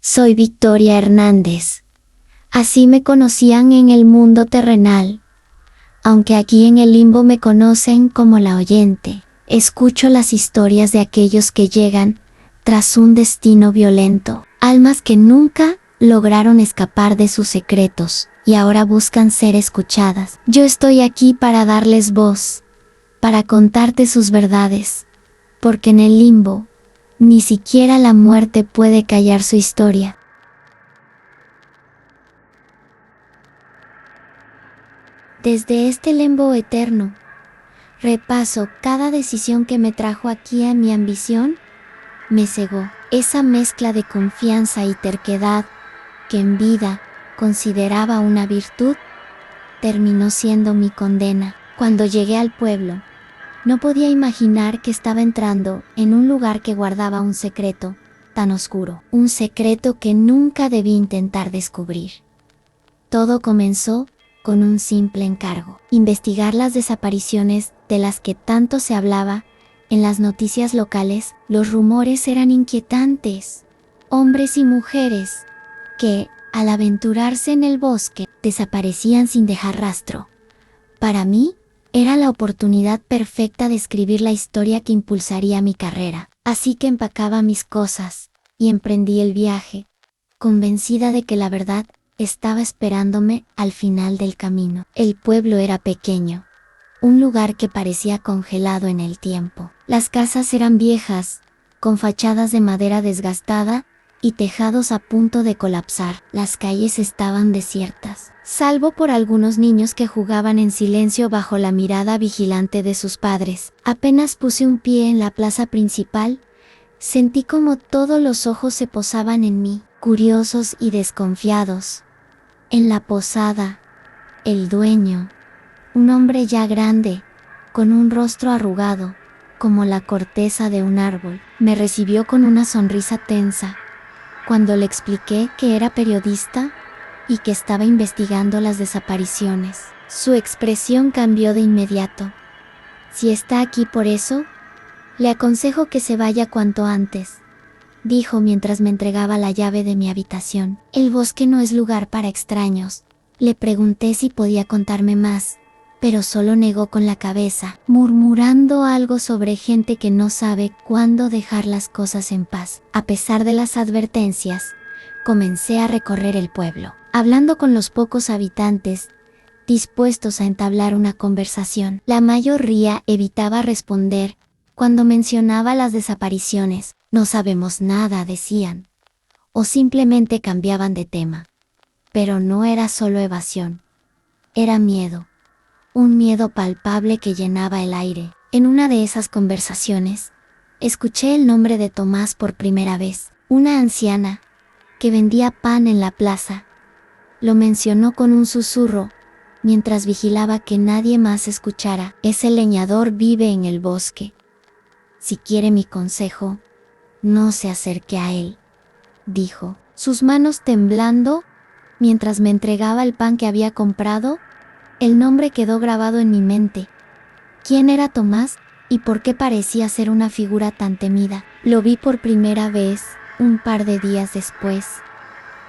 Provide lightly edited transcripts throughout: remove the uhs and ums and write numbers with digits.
Soy Victoria Hernández. Así me conocían en el mundo terrenal, aunque aquí en el limbo me conocen como la oyente. Escucho las historias de aquellos que llegan tras un destino violento, almas que nunca lograron escapar de sus secretos y ahora buscan ser escuchadas. Yo estoy aquí para darles voz, para contarte sus verdades, porque en el limbo ni siquiera la muerte puede callar su historia. Desde este limbo eterno, repaso cada decisión que me trajo aquí a mi ambición, me cegó. Esa mezcla de confianza y terquedad que en vida consideraba una virtud, terminó siendo mi condena. Cuando llegué al pueblo, no podía imaginar que estaba entrando en un lugar que guardaba un secreto tan oscuro, un secreto que nunca debí intentar descubrir. Todo comenzó con un simple encargo: investigar las desapariciones de las que tanto se hablaba en las noticias locales. Los rumores eran inquietantes. Hombres y mujeres que, al aventurarse en el bosque, desaparecían sin dejar rastro. Para mí, era la oportunidad perfecta de escribir la historia que impulsaría mi carrera. Así que empacaba mis cosas y emprendí el viaje, convencida de que la verdad estaba esperándome al final del camino. El pueblo era pequeño, un lugar que parecía congelado en el tiempo. Las casas eran viejas, con fachadas de madera desgastada y tejados a punto de colapsar. Las calles estaban desiertas, salvo por algunos niños que jugaban en silencio bajo la mirada vigilante de sus padres. Apenas puse un pie en la plaza principal, sentí como todos los ojos se posaban en mí, curiosos y desconfiados. En la posada, el dueño, un hombre ya grande, con un rostro arrugado, como la corteza de un árbol, me recibió con una sonrisa tensa. Cuando le expliqué que era periodista y que estaba investigando las desapariciones, su expresión cambió de inmediato. Si está aquí por eso, le aconsejo que se vaya cuanto antes, dijo mientras me entregaba la llave de mi habitación. El bosque no es lugar para extraños. Le pregunté si podía contarme más, pero solo negó con la cabeza, murmurando algo sobre gente que no sabe cuándo dejar las cosas en paz. A pesar de las advertencias, comencé a recorrer el pueblo, hablando con los pocos habitantes, dispuestos a entablar una conversación. La mayoría evitaba responder cuando mencionaba las desapariciones. No sabemos nada, decían, o simplemente cambiaban de tema. Pero no era solo evasión, era miedo. Un miedo palpable que llenaba el aire. En una de esas conversaciones, escuché el nombre de Tomás por primera vez. Una anciana, que vendía pan en la plaza, lo mencionó con un susurro, mientras vigilaba que nadie más escuchara. Ese leñador vive en el bosque. Si quiere mi consejo, no se acerque a él, dijo, sus manos temblando, mientras me entregaba el pan que había comprado. El nombre quedó grabado en mi mente. ¿Quién era Tomás y por qué parecía ser una figura tan temida? Lo vi por primera vez un par de días después.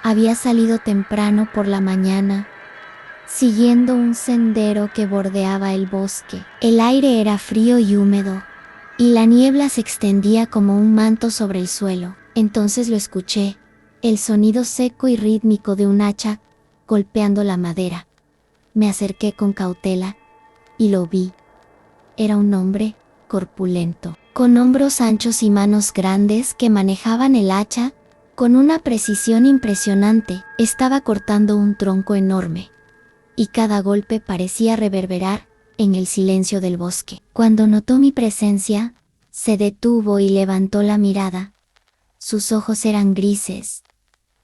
Había salido temprano por la mañana, siguiendo un sendero que bordeaba el bosque. El aire era frío y húmedo, y la niebla se extendía como un manto sobre el suelo. Entonces lo escuché, el sonido seco y rítmico de un hacha golpeando la madera. Me acerqué con cautela y lo vi. Era un hombre corpulento, con hombros anchos y manos grandes que manejaban el hacha con una precisión impresionante. Estaba cortando un tronco enorme, y cada golpe parecía reverberar en el silencio del bosque. Cuando notó mi presencia, se detuvo y levantó la mirada. Sus ojos eran grises,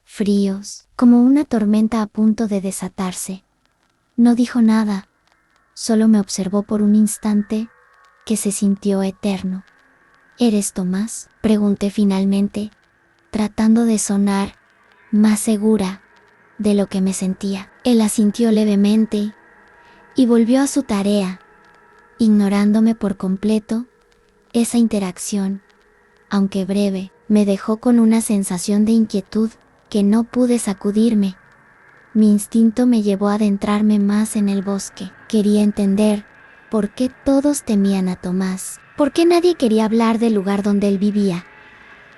fríos, como una tormenta a punto de desatarse. No dijo nada, solo me observó por un instante que se sintió eterno. ¿Eres Tomás?, pregunté finalmente, tratando de sonar más segura de lo que me sentía. Él asintió levemente y volvió a su tarea, ignorándome por completo. Esa interacción, aunque breve, me dejó con una sensación de inquietud que no pude sacudirme. Mi instinto me llevó a adentrarme más en el bosque. Quería entender por qué todos temían a Tomás, por qué nadie quería hablar del lugar donde él vivía.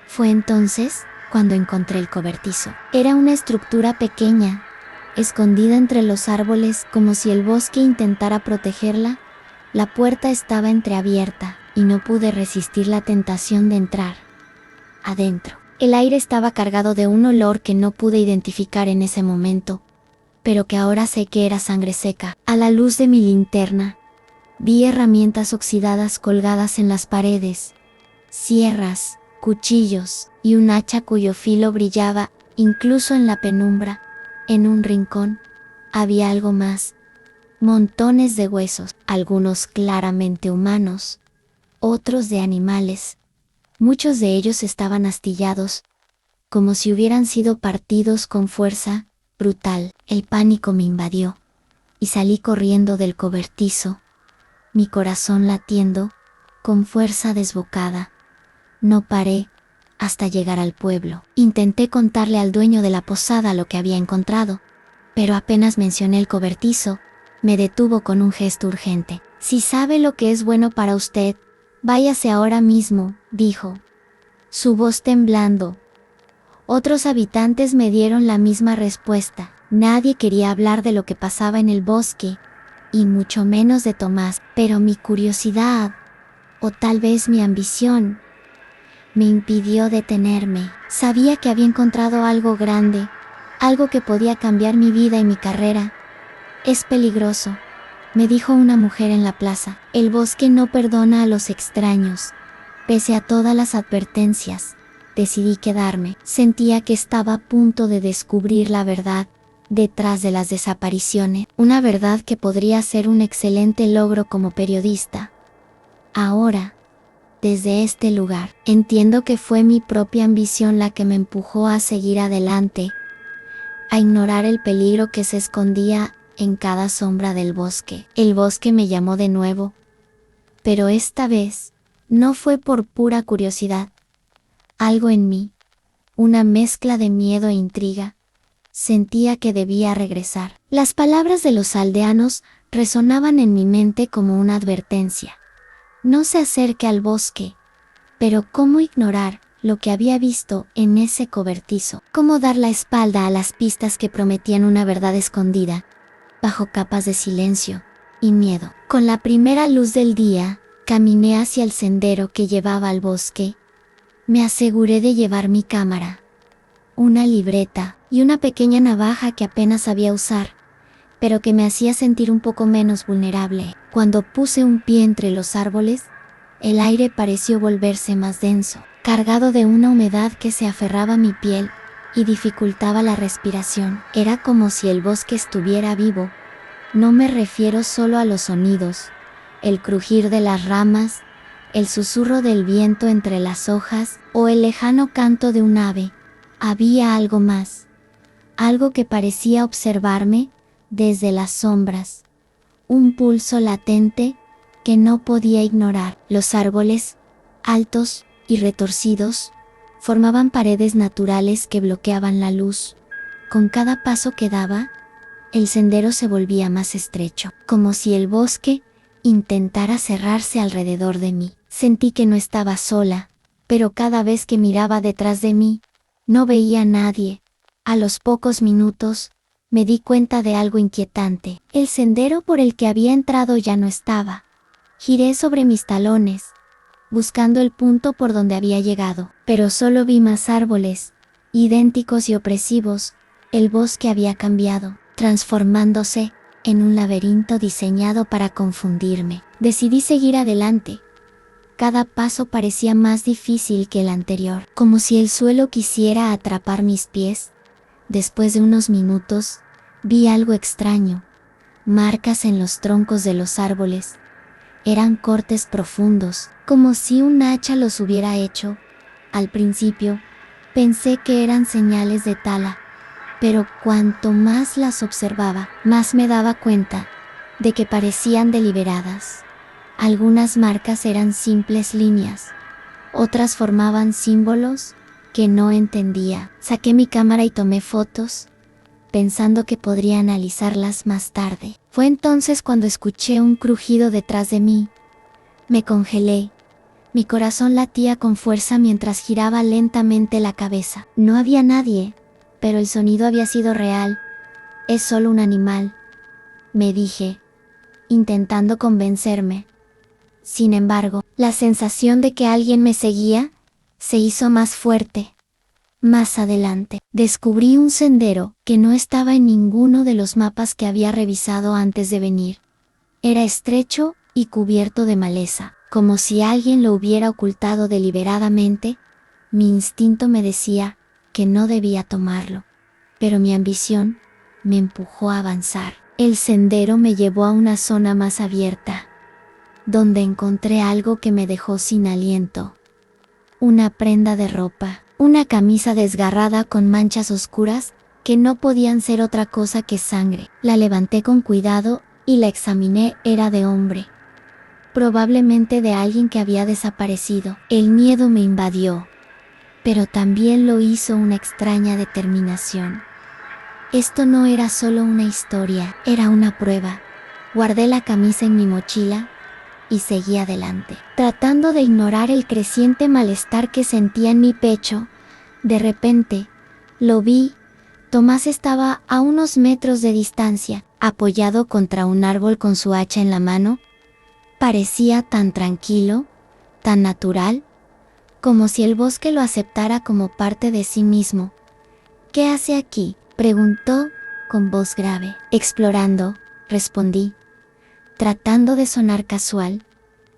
Fue entonces cuando encontré el cobertizo. Era una estructura pequeña, escondida entre los árboles como si el bosque intentara protegerla. La puerta estaba entreabierta y no pude resistir la tentación de entrar. Adentro, el aire estaba cargado de un olor que no pude identificar en ese momento, pero que ahora sé que era sangre seca. A la luz de mi linterna, vi herramientas oxidadas colgadas en las paredes, sierras, cuchillos y un hacha cuyo filo brillaba incluso en la penumbra. En un rincón había algo más. Montones de huesos, algunos claramente humanos, otros de animales. Muchos de ellos estaban astillados, como si hubieran sido partidos con fuerza brutal. El pánico me invadió y salí corriendo del cobertizo, mi corazón latiendo con fuerza desbocada. No paré hasta llegar al pueblo. Intenté contarle al dueño de la posada lo que había encontrado, pero apenas mencioné el cobertizo, me detuvo con un gesto urgente. Si sabe lo que es bueno para usted, váyase ahora mismo, dijo, su voz temblando. Otros habitantes me dieron la misma respuesta. Nadie quería hablar de lo que pasaba en el bosque, y mucho menos de Tomás, pero mi curiosidad, o tal vez mi ambición, me impidió detenerme. Sabía que había encontrado algo grande, algo que podía cambiar mi vida y mi carrera. Es peligroso, me dijo una mujer en la plaza. El bosque no perdona a los extraños. Pese a todas las advertencias, decidí quedarme. Sentía que estaba a punto de descubrir la verdad detrás de las desapariciones, una verdad que podría ser un excelente logro como periodista. Ahora, desde este lugar, entiendo que fue mi propia ambición la que me empujó a seguir adelante, a ignorar el peligro que se escondía en cada sombra del bosque. El bosque me llamó de nuevo, pero esta vez no fue por pura curiosidad. Algo en mí, una mezcla de miedo e intriga, sentía que debía regresar. Las palabras de los aldeanos resonaban en mi mente como una advertencia. No se acerque al bosque. Pero ¿cómo ignorar lo que había visto en ese cobertizo? ¿Cómo dar la espalda a las pistas que prometían una verdad escondida, bajo capas de silencio y miedo? Con la primera luz del día, caminé hacia el sendero que llevaba al bosque. Me aseguré de llevar mi cámara, una libreta y una pequeña navaja que apenas sabía usar, pero que me hacía sentir un poco menos vulnerable. Cuando puse un pie entre los árboles, el aire pareció volverse más denso, cargado de una humedad que se aferraba a mi piel y dificultaba la respiración. Era como si el bosque estuviera vivo. No me refiero solo a los sonidos, el crujir de las ramas, el susurro del viento entre las hojas o el lejano canto de un ave. Había algo más, algo que parecía observarme desde las sombras, un pulso latente que no podía ignorar. Los árboles, altos y retorcidos, formaban paredes naturales que bloqueaban la luz. Con cada paso que daba, el sendero se volvía más estrecho, como si el bosque intentara cerrarse alrededor de mí. Sentí que no estaba sola, pero cada vez que miraba detrás de mí, no veía a nadie. A los pocos minutos, me di cuenta de algo inquietante. El sendero por el que había entrado ya no estaba. Giré sobre mis talones, buscando el punto por donde había llegado, pero solo vi más árboles, idénticos y opresivos. El bosque había cambiado, transformándose en un laberinto diseñado para confundirme. Decidí seguir adelante. Cada paso parecía más difícil que el anterior, como si el suelo quisiera atrapar mis pies. Después de unos minutos, vi algo extraño, marcas en los troncos de los árboles. Eran cortes profundos, como si un hacha los hubiera hecho. Al principio, pensé que eran señales de tala, pero cuanto más las observaba, más me daba cuenta de que parecían deliberadas. Algunas marcas eran simples líneas, otras formaban símbolos, que no entendía. Saqué mi cámara y tomé fotos, pensando que podría analizarlas más tarde. Fue entonces cuando escuché un crujido detrás de mí. Me congelé. Mi corazón latía con fuerza mientras giraba lentamente la cabeza. No había nadie, pero el sonido había sido real. Es solo un animal, me dije, intentando convencerme. Sin embargo, la sensación de que alguien me seguía se hizo más fuerte. Más adelante, descubrí un sendero que no estaba en ninguno de los mapas que había revisado antes de venir. Era estrecho y cubierto de maleza, como si alguien lo hubiera ocultado deliberadamente. Mi instinto me decía que no debía tomarlo, pero mi ambición me empujó a avanzar. El sendero me llevó a una zona más abierta, donde encontré algo que me dejó sin aliento. Una prenda de ropa, una camisa desgarrada con manchas oscuras que no podían ser otra cosa que sangre. La levanté con cuidado y la examiné. Era de hombre, probablemente de alguien que había desaparecido. El miedo me invadió, pero también lo hizo una extraña determinación. Esto no era solo una historia, era una prueba. Guardé la camisa en mi mochila y seguí adelante, tratando de ignorar el creciente malestar que sentía en mi pecho. De repente, lo vi. Tomás estaba a unos metros de distancia, apoyado contra un árbol con su hacha en la mano. Parecía tan tranquilo, tan natural, como si el bosque lo aceptara como parte de sí mismo. ¿Qué hace aquí?, preguntó con voz grave. Explorando, respondí, tratando de sonar casual.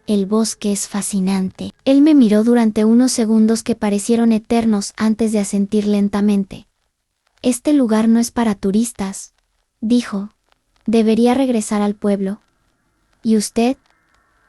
El bosque es fascinante. Él me miró durante unos segundos que parecieron eternos antes de asentir lentamente. Este lugar no es para turistas, dijo. Debería regresar al pueblo. ¿Y usted?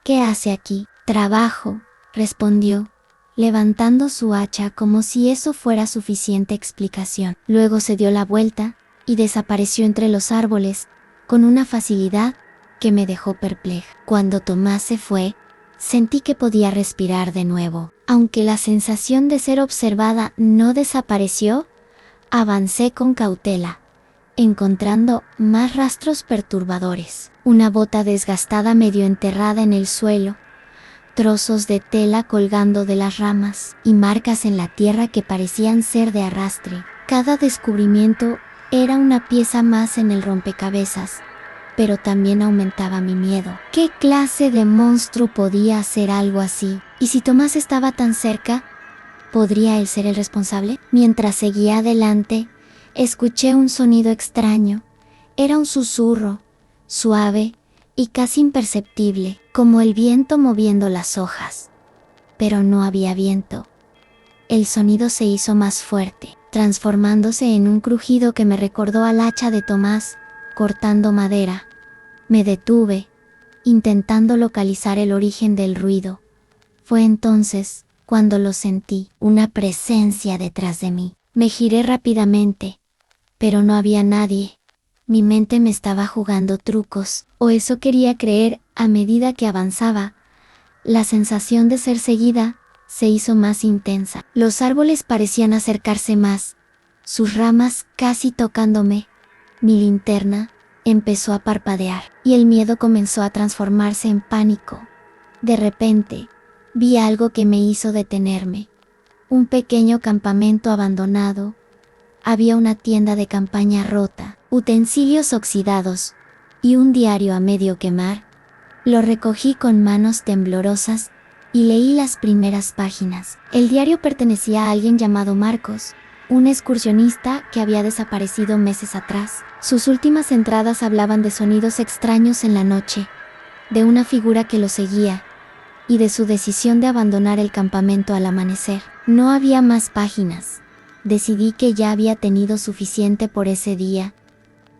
¿Qué hace aquí? Trabajo, respondió, levantando su hacha como si eso fuera suficiente explicación. Luego se dio la vuelta y desapareció entre los árboles, con una facilidad que me dejó perpleja. Cuando Tomás se fue, sentí que podía respirar de nuevo. Aunque la sensación de ser observada no desapareció, avancé con cautela, encontrando más rastros perturbadores. Una bota desgastada medio enterrada en el suelo, trozos de tela colgando de las ramas y marcas en la tierra que parecían ser de arrastre. Cada descubrimiento era una pieza más en el rompecabezas, pero también aumentaba mi miedo. ¿Qué clase de monstruo podía hacer algo así? ¿Y si Tomás estaba tan cerca, podría él ser el responsable? Mientras seguía adelante, escuché un sonido extraño. Era un susurro, suave y casi imperceptible, como el viento moviendo las hojas. Pero no había viento. El sonido se hizo más fuerte, transformándose en un crujido que me recordó al hacha de Tomás, cortando madera. Me detuve, intentando localizar el origen del ruido. Fue entonces cuando lo sentí, una presencia detrás de mí. Me giré rápidamente, pero no había nadie. Mi mente me estaba jugando trucos, o eso quería creer. A medida que avanzaba, la sensación de ser seguida se hizo más intensa. Los árboles parecían acercarse más, sus ramas casi tocándome. Mi linterna empezó a parpadear, y el miedo comenzó a transformarse en pánico. De repente, vi algo que me hizo detenerme. Un pequeño campamento abandonado. Había una tienda de campaña rota, utensilios oxidados y un diario a medio quemar. Lo recogí con manos temblorosas y leí las primeras páginas. El diario pertenecía a alguien llamado Marcos, un excursionista que había desaparecido meses atrás. Sus últimas entradas hablaban de sonidos extraños en la noche, de una figura que lo seguía, y de su decisión de abandonar el campamento al amanecer. No había más páginas. Decidí que ya había tenido suficiente por ese día.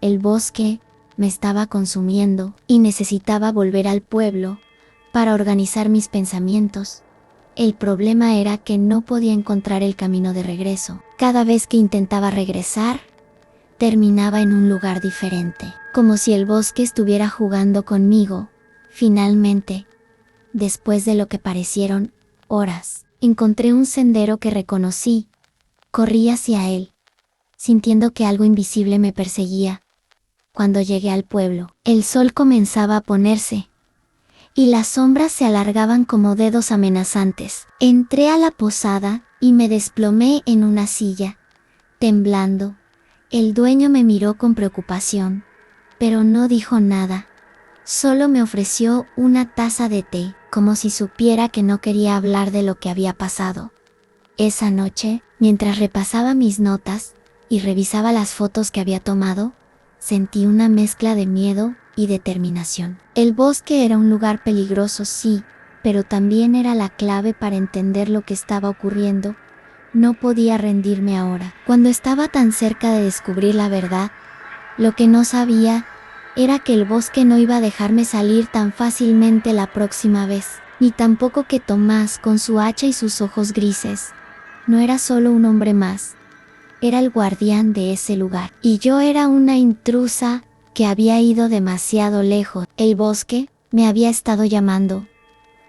El bosque me estaba consumiendo y necesitaba volver al pueblo para organizar mis pensamientos. El problema era que no podía encontrar el camino de regreso. Cada vez que intentaba regresar, terminaba en un lugar diferente, como si el bosque estuviera jugando conmigo. Finalmente, después de lo que parecieron horas, encontré un sendero que reconocí. Corrí hacia él, sintiendo que algo invisible me perseguía. Cuando llegué al pueblo, el sol comenzaba a ponerse, y las sombras se alargaban como dedos amenazantes. Entré a la posada y me desplomé en una silla, temblando. El dueño me miró con preocupación, pero no dijo nada. Solo me ofreció una taza de té, como si supiera que no quería hablar de lo que había pasado. Esa noche, mientras repasaba mis notas y revisaba las fotos que había tomado, sentí una mezcla de miedo y determinación. El bosque era un lugar peligroso, sí, pero también era la clave para entender lo que estaba ocurriendo. No podía rendirme ahora. Cuando estaba tan cerca de descubrir la verdad, lo que no sabía era que el bosque no iba a dejarme salir tan fácilmente la próxima vez, ni tampoco que Tomás, con su hacha y sus ojos grises, no era solo un hombre más. Era el guardián de ese lugar. Y yo era una intrusa que había ido demasiado lejos. El bosque me había estado llamando.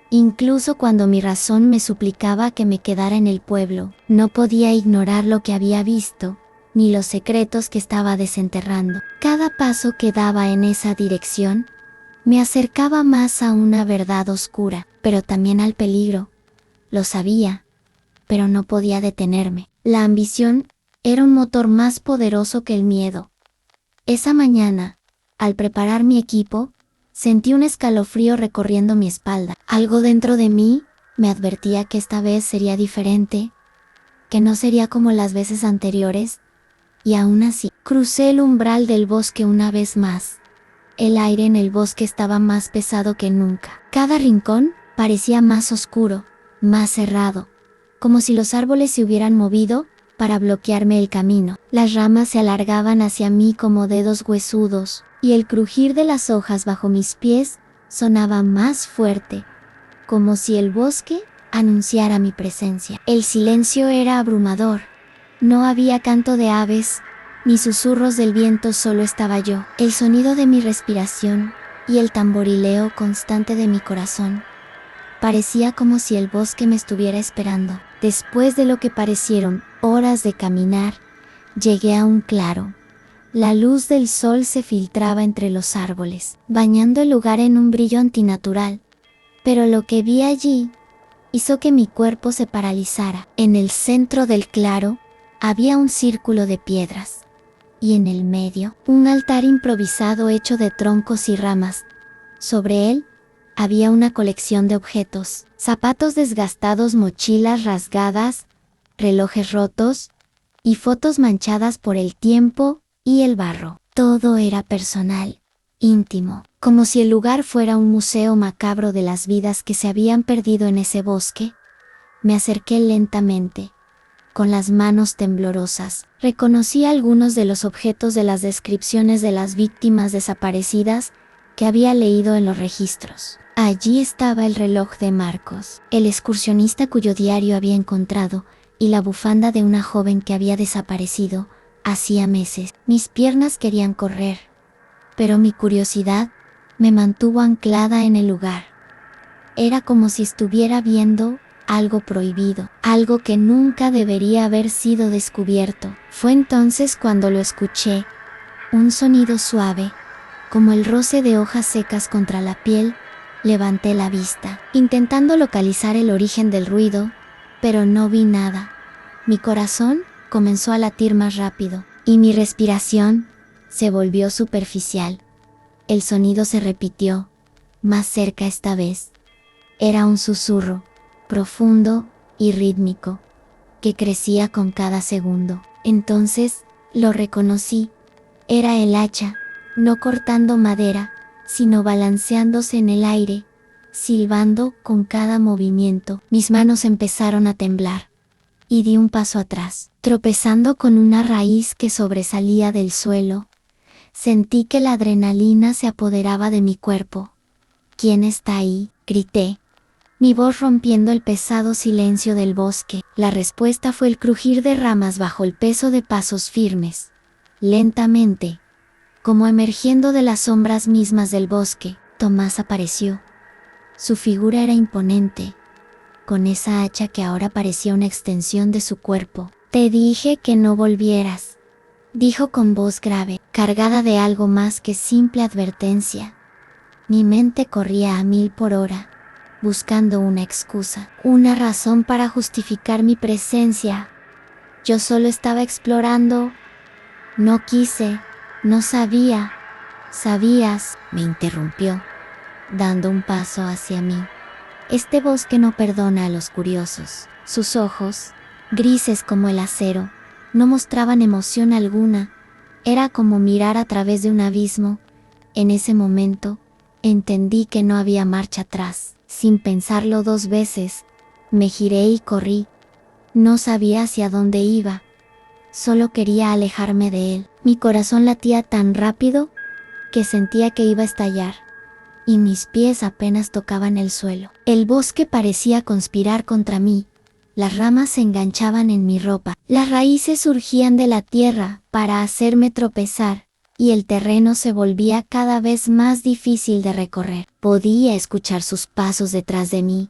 Incluso cuando mi razón me suplicaba que me quedara en el pueblo, no podía ignorar lo que había visto, ni los secretos que estaba desenterrando. Cada paso que daba en esa dirección me acercaba más a una verdad oscura, pero también al peligro. Lo sabía, pero no podía detenerme. La ambición era un motor más poderoso que el miedo. Esa mañana, al preparar mi equipo, sentí un escalofrío recorriendo mi espalda. Algo dentro de mí me advertía que esta vez sería diferente, que no sería como las veces anteriores, y aún así, crucé el umbral del bosque una vez más. El aire en el bosque estaba más pesado que nunca. Cada rincón parecía más oscuro, más cerrado, como si los árboles se hubieran movido para bloquearme el camino. Las ramas se alargaban hacia mí como dedos huesudos, y el crujir de las hojas bajo mis pies sonaba más fuerte, como si el bosque anunciara mi presencia. El silencio era abrumador. No había canto de aves, ni susurros del viento, solo estaba yo, el sonido de mi respiración y el tamborileo constante de mi corazón. Parecía como si el bosque me estuviera esperando. Después de lo que parecieron horas de caminar, llegué a un claro. La luz del sol se filtraba entre los árboles, bañando el lugar en un brillo antinatural. Pero lo que vi allí hizo que mi cuerpo se paralizara. En el centro del claro había un círculo de piedras, y en el medio, un altar improvisado hecho de troncos y ramas. Sobre él, había una colección de objetos: zapatos desgastados, mochilas rasgadas, relojes rotos, y fotos manchadas por el tiempo y el barro. Todo era personal, íntimo, como si el lugar fuera un museo macabro de las vidas que se habían perdido en ese bosque. Me acerqué lentamente, con las manos temblorosas. Reconocí algunos de los objetos de las descripciones de las víctimas desaparecidas que había leído en los registros. Allí estaba el reloj de Marcos, el excursionista cuyo diario había encontrado, y la bufanda de una joven que había desaparecido hacía meses. Mis piernas querían correr, pero mi curiosidad me mantuvo anclada en el lugar. Era como si estuviera viendo algo prohibido, algo que nunca debería haber sido descubierto. Fue entonces cuando lo escuché, un sonido suave, como el roce de hojas secas contra la piel. Levanté la vista, intentando localizar el origen del ruido, pero no vi nada. Mi corazón comenzó a latir más rápido, y mi respiración se volvió superficial. El sonido se repitió, más cerca esta vez. Era un susurro, profundo y rítmico, que crecía con cada segundo. Entonces, lo reconocí. Era el hacha, no cortando madera, sino balanceándose en el aire, silbando con cada movimiento. Mis manos empezaron a temblar, y di un paso atrás, tropezando con una raíz que sobresalía del suelo. Sentí que la adrenalina se apoderaba de mi cuerpo. ¿Quién está ahí?, grité, mi voz rompiendo el pesado silencio del bosque. La respuesta fue el crujir de ramas bajo el peso de pasos firmes. Lentamente, como emergiendo de las sombras mismas del bosque, Tomás apareció. Su figura era imponente, con esa hacha que ahora parecía una extensión de su cuerpo. Te dije que no volvieras, dijo con voz grave, cargada de algo más que simple advertencia. Mi mente corría a 1000 por hora, buscando una excusa, una razón para justificar mi presencia. Yo solo estaba explorando. No quise, no sabía. Sabías, me interrumpió, dando un paso hacia mí. Este bosque no perdona a los curiosos. Sus ojos, grises como el acero, no mostraban emoción alguna. Era como mirar a través de un abismo. En ese momento, entendí que no había marcha atrás. Sin pensarlo 2 veces, me giré y corrí. No sabía hacia dónde iba. Solo quería alejarme de él. Mi corazón latía tan rápido que sentía que iba a estallar, y mis pies apenas tocaban el suelo. El bosque parecía conspirar contra mí. Las ramas se enganchaban en mi ropa. Las raíces surgían de la tierra para hacerme tropezar, y el terreno se volvía cada vez más difícil de recorrer. Podía escuchar sus pasos detrás de mí,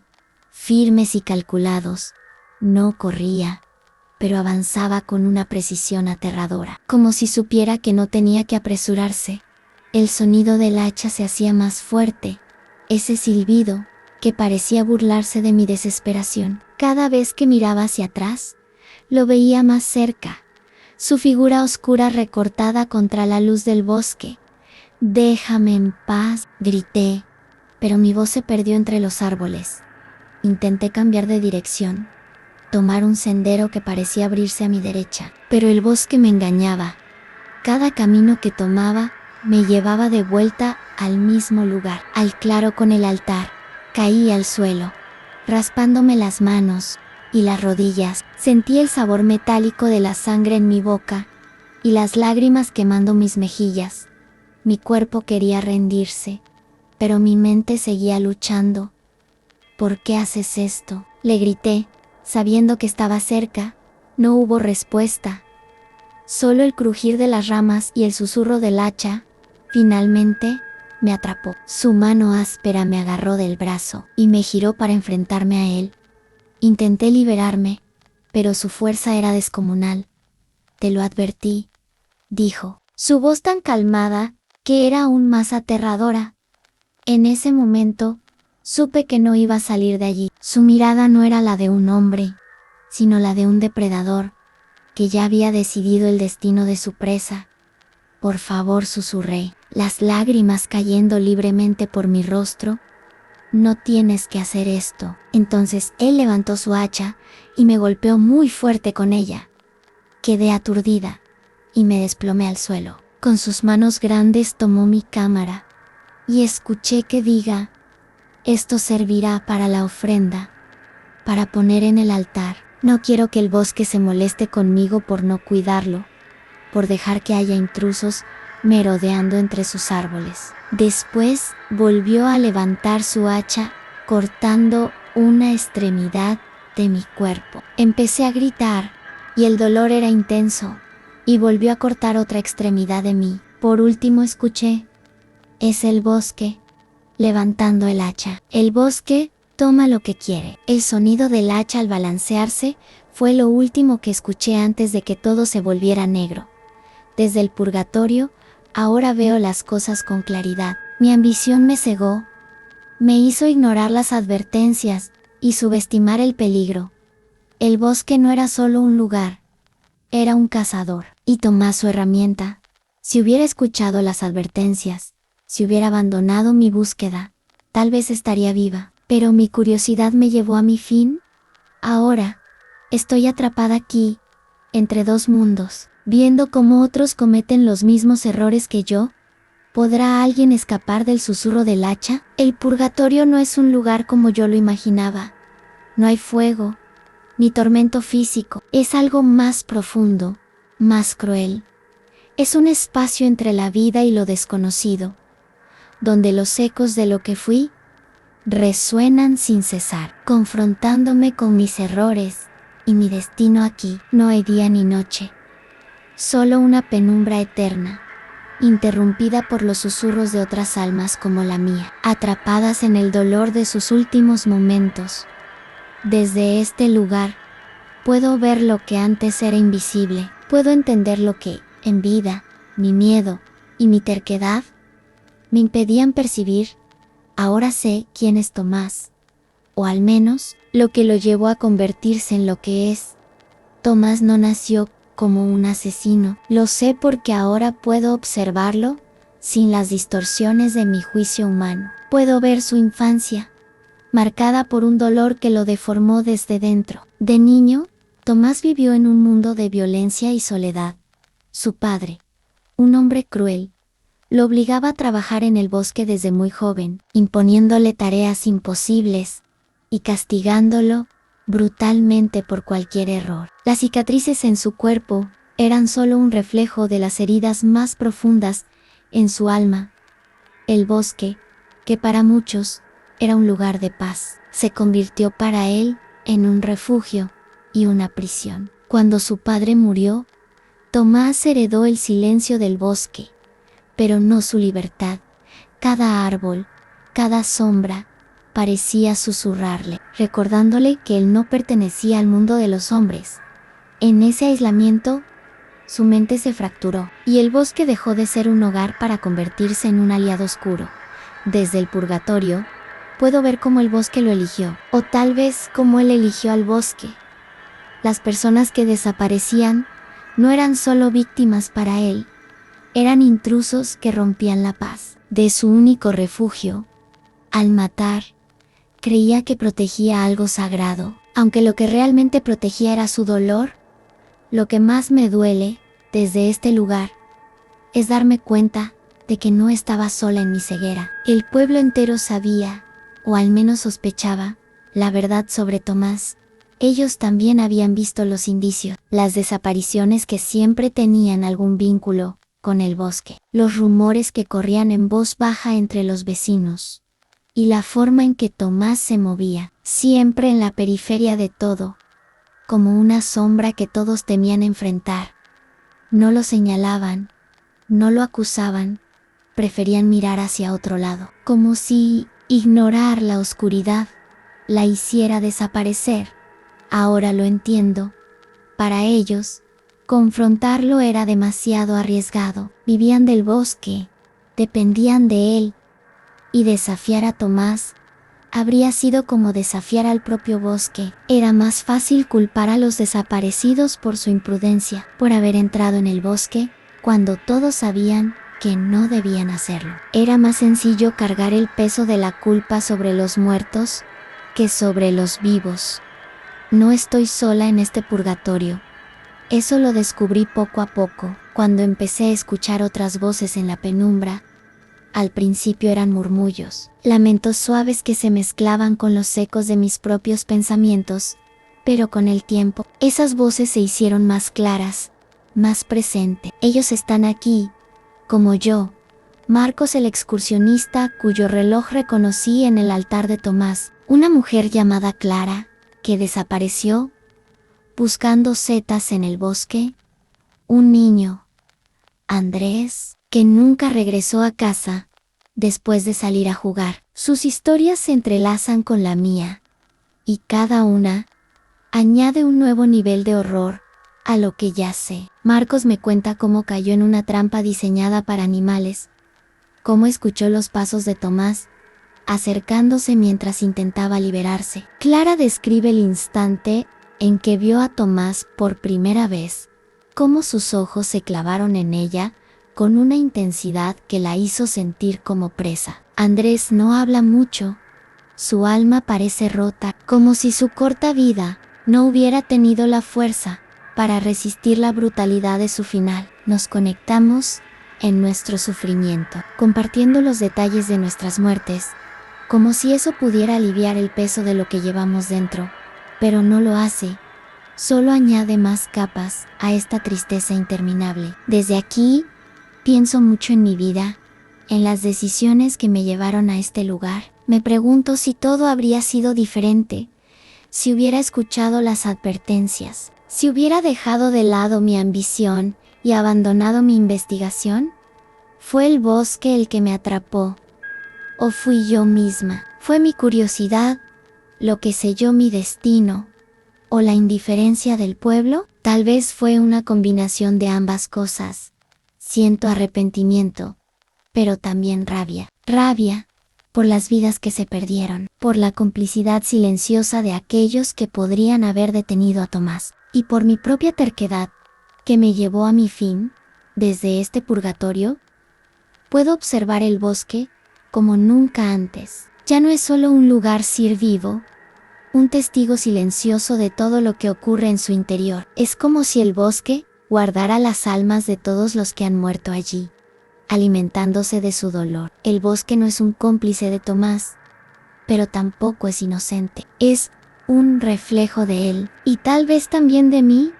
firmes y calculados. No corría, pero avanzaba con una precisión aterradora, como si supiera que no tenía que apresurarse. El sonido del hacha se hacía más fuerte, ese silbido que parecía burlarse de mi desesperación. Cada vez que miraba hacia atrás, lo veía más cerca, su figura oscura recortada contra la luz del bosque. «Déjame en paz», grité, pero mi voz se perdió entre los árboles. Intenté cambiar de dirección, tomar un sendero que parecía abrirse a mi derecha, pero el bosque me engañaba. Cada camino que tomaba me llevaba de vuelta al mismo lugar, al claro con el altar. Caí al suelo, raspándome las manos y las rodillas. Sentí el sabor metálico de la sangre en mi boca y las lágrimas quemando mis mejillas. Mi cuerpo quería rendirse, pero mi mente seguía luchando. «¿Por qué haces esto?», le grité, sabiendo que estaba cerca. No hubo respuesta, solo el crujir de las ramas y el susurro del hacha. Finalmente, me atrapó. Su mano áspera me agarró del brazo y me giró para enfrentarme a él. Intenté liberarme, pero su fuerza era descomunal. «Te lo advertí», dijo, su voz tan calmada que era aún más aterradora. En ese momento, supe que no iba a salir de allí. Su mirada no era la de un hombre, sino la de un depredador, que ya había decidido el destino de su presa. «Por favor», susurré, las lágrimas cayendo libremente por mi rostro. «No tienes que hacer esto». Entonces él levantó su hacha y me golpeó muy fuerte con ella. Quedé aturdida y me desplomé al suelo. Con sus manos grandes tomó mi cámara y escuché que diga: «Esto servirá para la ofrenda, para poner en el altar». No quiero que el bosque se moleste conmigo por no cuidarlo, por dejar que haya intrusos merodeando entre sus árboles. Después volvió a levantar su hacha, cortando una extremidad de mi cuerpo. Empecé a gritar, y el dolor era intenso, y volvió a cortar otra extremidad de mí. Por último escuché: «Es el bosque», levantando el hacha. «El bosque toma lo que quiere». El sonido del hacha al balancearse fue lo último que escuché antes de que todo se volviera negro. Desde el purgatorio, ahora veo las cosas con claridad. Mi ambición me cegó, me hizo ignorar las advertencias y subestimar el peligro. El bosque no era solo un lugar, era un cazador. Y tomé su herramienta. Si hubiera escuchado las advertencias, si hubiera abandonado mi búsqueda, tal vez estaría viva. Pero mi curiosidad me llevó a mi fin. Ahora, estoy atrapada aquí, entre 2 mundos, viendo cómo otros cometen los mismos errores que yo. ¿Podrá alguien escapar del susurro del hacha? El purgatorio no es un lugar como yo lo imaginaba. No hay fuego, ni tormento físico. Es algo más profundo, más cruel. Es un espacio entre la vida y lo desconocido, donde los ecos de lo que fui resuenan sin cesar, confrontándome con mis errores y mi destino. Aquí no hay día ni noche, solo una penumbra eterna, interrumpida por los susurros de otras almas como la mía, atrapadas en el dolor de sus últimos momentos. Desde este lugar, Puedo ver lo que antes era invisible. Puedo entender lo que, en vida, mi miedo y mi terquedad me impedían percibir. Ahora sé quién es Tomás, o al menos, lo que lo llevó a convertirse en lo que es. Tomás no nació como un asesino. Lo sé porque ahora puedo observarlo sin las distorsiones de mi juicio humano. Puedo ver su infancia, marcada por un dolor que lo deformó desde dentro. De niño, Tomás vivió en un mundo de violencia y soledad. Su padre, un hombre cruel, lo obligaba a trabajar en el bosque desde muy joven, imponiéndole tareas imposibles y castigándolo brutalmente por cualquier error. Las cicatrices en su cuerpo eran solo un reflejo de las heridas más profundas en su alma. El bosque, que para muchos era un lugar de paz, se convirtió para él en un refugio y una prisión. Cuando su padre murió, Tomás heredó el silencio del bosque, pero no su libertad. Cada árbol, cada sombra, parecía susurrarle, recordándole que él no pertenecía al mundo de los hombres. En ese aislamiento, su mente se fracturó, y el bosque dejó de ser un hogar para convertirse en un aliado oscuro. Desde el purgatorio, puedo ver cómo el bosque lo eligió, o tal vez cómo él eligió al bosque. Las personas que desaparecían no eran solo víctimas para él, eran intrusos que rompían la paz de su único refugio. Al matar, creía que protegía algo sagrado, aunque lo que realmente protegía era su dolor. Lo que más me duele, desde este lugar, es darme cuenta de que no estaba sola en mi ceguera. El pueblo entero sabía, o al menos sospechaba, la verdad sobre Tomás. Ellos también habían visto los indicios, las desapariciones que siempre tenían algún vínculo con el bosque, los rumores que corrían en voz baja entre los vecinos, y la forma en que Tomás se movía, siempre en la periferia de todo, como una sombra que todos temían enfrentar. No lo señalaban, no lo acusaban, preferían mirar hacia otro lado, como si ignorar la oscuridad la hiciera desaparecer. Ahora lo entiendo. Para ellos, confrontarlo era demasiado arriesgado. Vivían del bosque, dependían de él, y desafiar a Tomás habría sido como desafiar al propio bosque. Era más fácil culpar a los desaparecidos por su imprudencia, por haber entrado en el bosque cuando todos sabían que no debían hacerlo. Era más sencillo cargar el peso de la culpa sobre los muertos que sobre los vivos. No estoy sola en este purgatorio. Eso lo descubrí poco a poco, cuando empecé a escuchar otras voces en la penumbra. Al principio eran murmullos, lamentos suaves que se mezclaban con los ecos de mis propios pensamientos, pero con el tiempo, esas voces se hicieron más claras, más presentes. Ellos están aquí, como yo, Marcos el excursionista cuyo reloj reconocí en el altar de Tomás, una mujer llamada Clara, que desapareció, buscando setas en el bosque, un niño, Andrés, que nunca regresó a casa, después de salir a jugar. Sus historias se entrelazan con la mía, y cada una añade un nuevo nivel de horror a lo que ya sé. Marcos me cuenta cómo cayó en una trampa diseñada para animales, cómo escuchó los pasos de Tomás, acercándose mientras intentaba liberarse. Clara describe el instante en que vio a Tomás por primera vez, cómo sus ojos se clavaron en ella con una intensidad que la hizo sentir como presa. Andrés no habla mucho, su alma parece rota, como si su corta vida no hubiera tenido la fuerza para resistir la brutalidad de su final. Nos conectamos en nuestro sufrimiento, compartiendo los detalles de nuestras muertes, como si eso pudiera aliviar el peso de lo que llevamos dentro, pero no lo hace. Solo añade más capas a esta tristeza interminable. Desde aquí, pienso mucho en mi vida, en las decisiones que me llevaron a este lugar. Me pregunto si todo habría sido diferente, si hubiera escuchado las advertencias, si hubiera dejado de lado mi ambición y abandonado mi investigación. ¿Fue el bosque el que me atrapó? ¿O fui yo misma? ¿Fue mi curiosidad lo que selló mi destino? ¿O la indiferencia del pueblo? Tal vez fue una combinación de ambas cosas. Siento arrepentimiento, pero también rabia. Rabia por las vidas que se perdieron, por la complicidad silenciosa de aquellos que podrían haber detenido a Tomás, y por mi propia terquedad, que me llevó a mi fin. Desde este purgatorio, puedo observar el bosque como nunca antes. Ya no es solo un lugar sir vivo, un testigo silencioso de todo lo que ocurre en su interior. Es como si el bosque guardara las almas de todos los que han muerto allí, alimentándose de su dolor. El bosque no es un cómplice de Tomás, pero tampoco es inocente. Es un reflejo de él, y tal vez también de mí.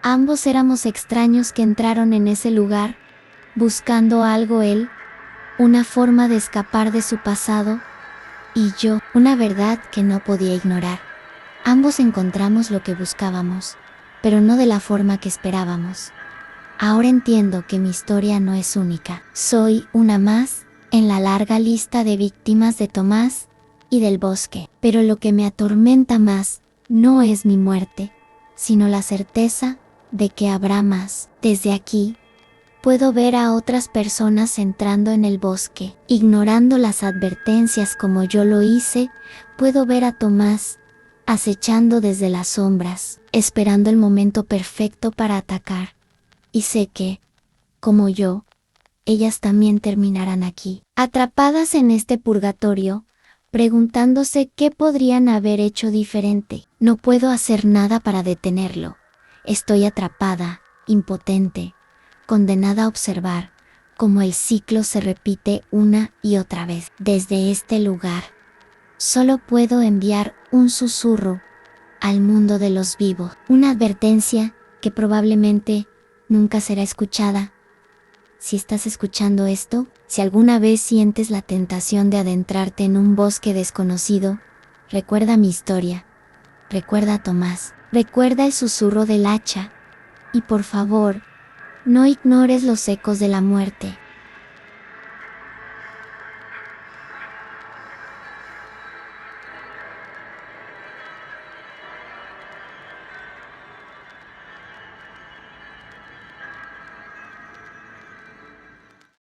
Ambos éramos extraños que entraron en ese lugar, buscando algo él, una forma de escapar de su pasado, y yo, una verdad que no podía ignorar. Ambos encontramos lo que buscábamos, pero no de la forma que esperábamos. Ahora entiendo que mi historia no es única. Soy una más en la larga lista de víctimas de Tomás y del bosque. Pero lo que me atormenta más no es mi muerte, sino la certeza de que habrá más. Desde aquí, puedo ver a otras personas entrando en el bosque, ignorando las advertencias como yo lo hice. Puedo ver a Tomás acechando desde las sombras, esperando el momento perfecto para atacar. Y sé que, como yo, ellas también terminarán aquí, atrapadas en este purgatorio, preguntándose qué podrían haber hecho diferente. No puedo hacer nada para detenerlo. Estoy atrapada, impotente, condenada a observar cómo el ciclo se repite una y otra vez. Desde este lugar, solo puedo enviar un susurro al mundo de los vivos, una advertencia que probablemente nunca será escuchada. Si estás escuchando esto, si alguna vez sientes la tentación de adentrarte en un bosque desconocido, recuerda mi historia, recuerda a Tomás, recuerda el susurro del hacha, y por favor, no ignores los ecos de la muerte.